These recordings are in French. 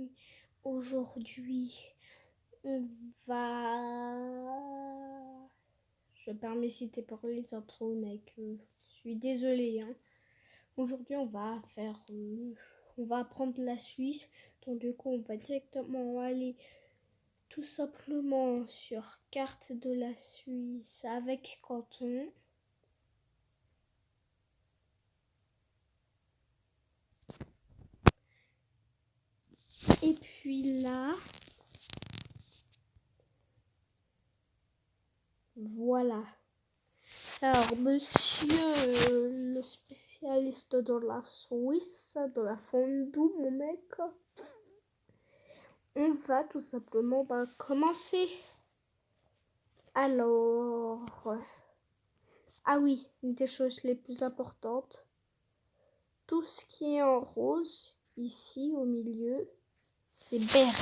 Salut, aujourd'hui on va... Je permets citer pour les intros, mec, je suis désolée. Aujourd'hui on va faire... on va apprendre la Suisse, donc du coup on va directement aller tout simplement sur carte de la Suisse avec canton. Et puis là, voilà. Alors, monsieur le spécialiste de la Suisse, de la fondue, mon mec, on va tout simplement commencer. Alors, ah oui, une des choses les plus importantes, tout ce qui est en rose, ici au milieu, c'est Berne.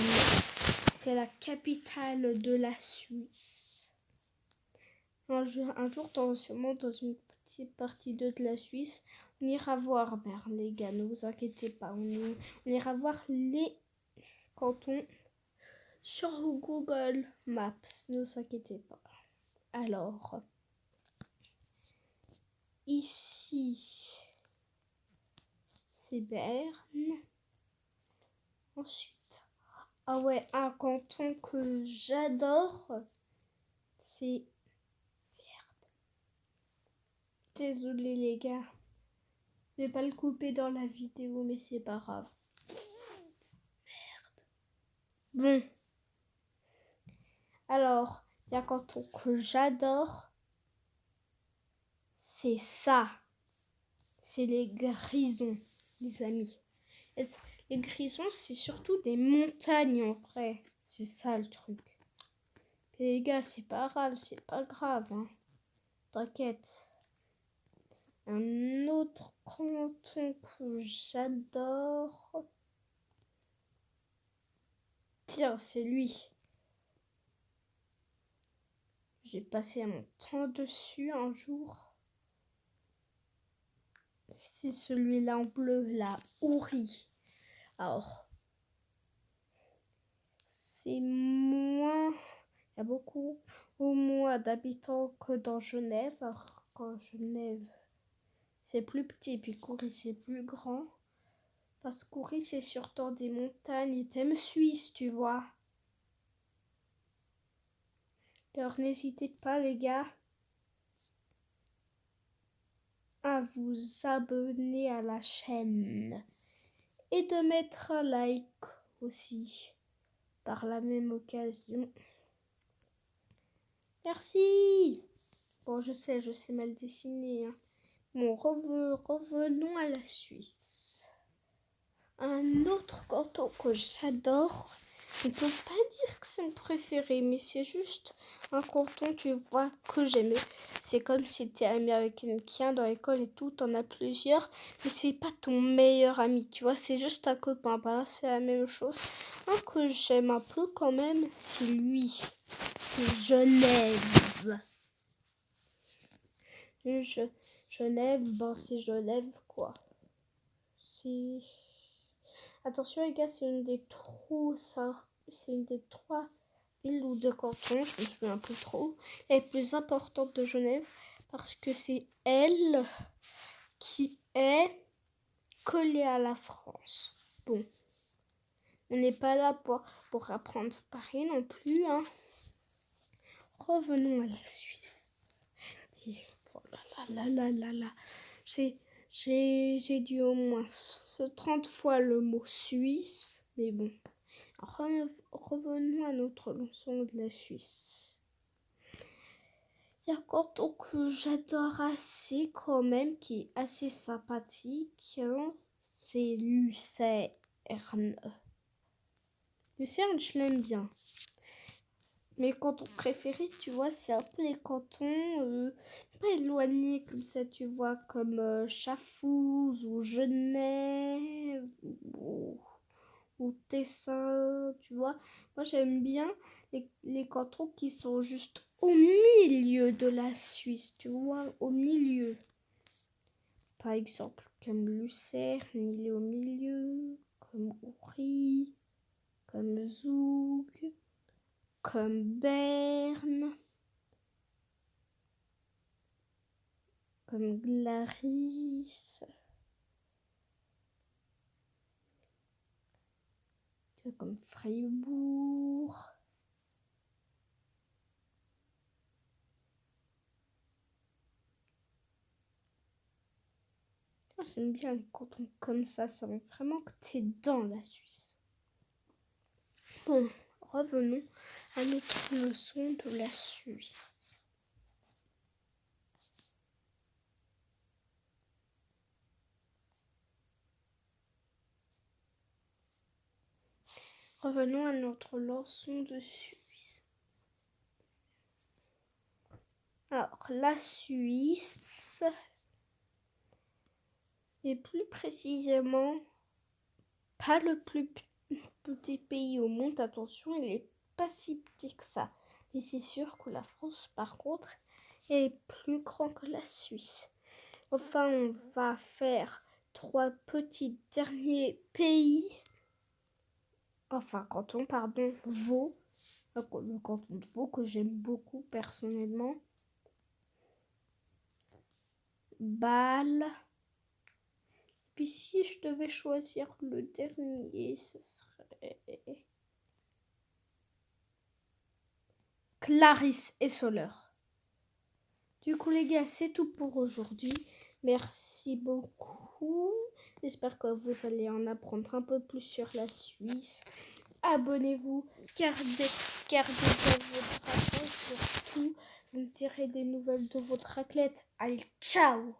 C'est la capitale de la Suisse. Un jour, sûrement dans une petite partie de la Suisse, on ira voir Berne, les gars, ne vous inquiétez pas. On ira voir les cantons sur Google Maps, ne vous inquiétez pas. Alors, ici, c'est Berne. Ensuite, ah ouais, un canton que j'adore, c'est... Désolé les gars, je vais pas le couper dans la vidéo, mais c'est pas grave. Merde. Bon. Alors, il y a un canton que j'adore, c'est ça. C'est les Grisons, les amis. Les Grisons, c'est surtout des montagnes en vrai. C'est ça le truc. Et les gars, c'est pas grave. T'inquiète. Un autre canton que j'adore. Tiens, c'est lui. J'ai passé mon temps dessus un jour. C'est celui-là en bleu, la Uri. Alors, c'est moins... Il y a beaucoup moins d'habitants que dans Genève. Alors, quand Genève... c'est plus petit, puis Coury c'est plus grand. Parce que Coury c'est surtout des montagnes, thème suisse, tu vois. Alors n'hésitez pas les gars à vous abonner à la chaîne. Et de mettre un like aussi, par la même occasion. Merci. Bon, je sais mal dessiner. Bon, revenons à la Suisse. Un autre canton que j'adore, on ne peut pas dire que c'est mon préféré, mais c'est juste un canton, tu vois, que j'aime. C'est comme si tu es ami avec quelqu'un dans l'école et tout, t'en as plusieurs, mais c'est pas ton meilleur ami, tu vois, c'est juste un copain. Bah là, c'est la même chose. Un que j'aime un peu quand même, c'est lui. C'est Genève. Genève, c'est Genève, quoi. C'est... Attention les gars, c'est une des trois villes ou de cantons, je me souviens un peu trop, les plus importantes de Genève, parce que c'est elle qui est collée à la France. Bon, on n'est pas là pour apprendre Paris non plus. Revenons à la Suisse. Et oh là. J'ai dit au moins 30 fois le mot Suisse, mais bon. Revenons à notre leçon de la Suisse. Il y a un canton que j'adore assez quand même, qui est assez sympathique, c'est Lucerne. Lucerne, je l'aime bien. Mes cantons préférés, tu vois, c'est un peu les cantons pas éloignés comme ça, tu vois, comme Chafouz ou Genève ou Tessin, tu vois. Moi, j'aime bien les cantons qui sont juste au milieu de la Suisse, tu vois, au milieu. Par exemple, comme Lucerne, il est au milieu, comme Uri. comme Zug, comme Berne, comme Glaris, comme Fribourg, j'aime bien les cantons comme ça montre vraiment que tu es dans la Suisse. Bon, revenons à notre leçon de la Suisse. Revenons à notre leçon de Suisse. Alors, la Suisse, et plus précisément, pas le plus petit pays au monde, attention, il n'est pas si petit que ça. Et c'est sûr que la France, par contre, est plus grand que la Suisse. Enfin, on va faire 3 petits derniers pays. Enfin, canton, pardon, Vaud. Le canton de Vaud que j'aime beaucoup personnellement. Bâle. Puis si je devais choisir le dernier, ce serait Clarisse et Soleure. Du coup les gars, c'est tout pour aujourd'hui. Merci beaucoup. J'espère que vous allez en apprendre un peu plus sur la Suisse. Abonnez-vous, gardez bien votre athlète, surtout, vous me direz des nouvelles de votre athlète. Allez, ciao!